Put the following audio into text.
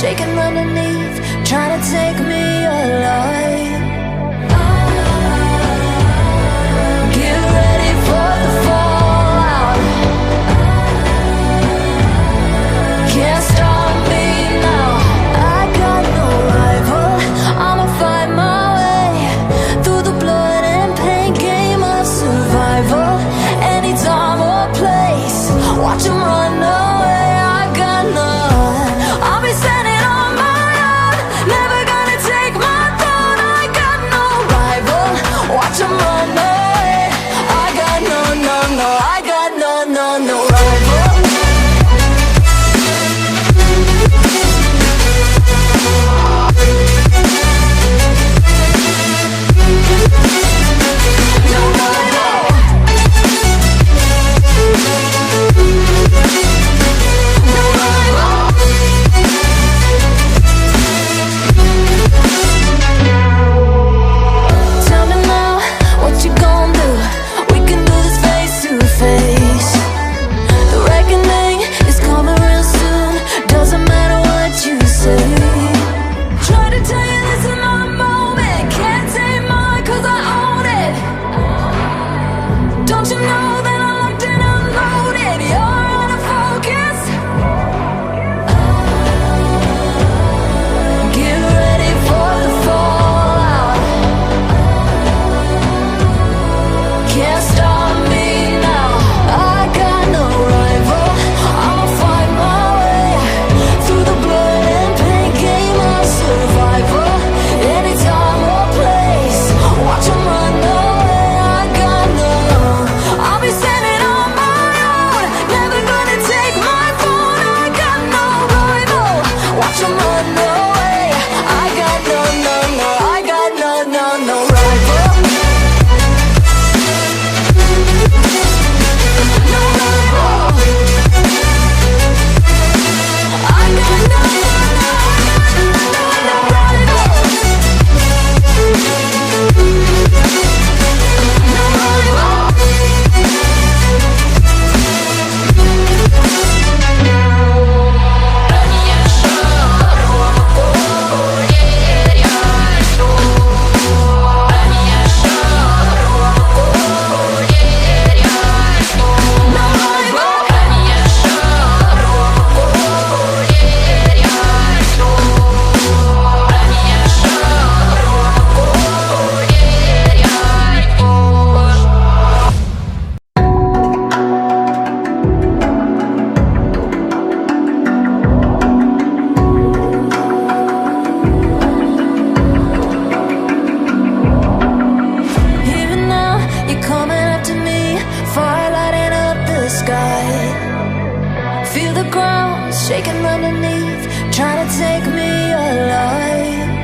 shaking underneath, trying to take me alive. Get ready for the fallout. Can't stop me now. I got no rival. I'ma fight my way through the blood and pain game of survival. Any time or place, watch 'em run away. I got none. I'll be standing on my own, never gonna take my throne. I got no rival. Watch 'em run away. I got no, no, no. I got no, no, no rival. No rival. No rival. Tell me now, what you gon' do? We can do this face to face. The reckoning is coming real soon. Doesn't matter what you say. Try to tell you this is my moment. Can't take mine 'cause I own it. Don't you know that I'm locked and unloaded? You're out of focus. Get ready for the fallout. Can't stop me now. I got no rival. I'ma fight my way through the blood and pain game of survival. Any time or place, watch 'em run away. I got no. I'll be standing on my own, never gonna take my phone. I got no rival. Watch 'em run away. I got no, no, no. I got no, no, no rival. No rival. I got no, no, no, no rival. No rival. Even now, you're coming up to me, fire lighting up the sky. Feel the ground shaking underneath, trying to take me alive.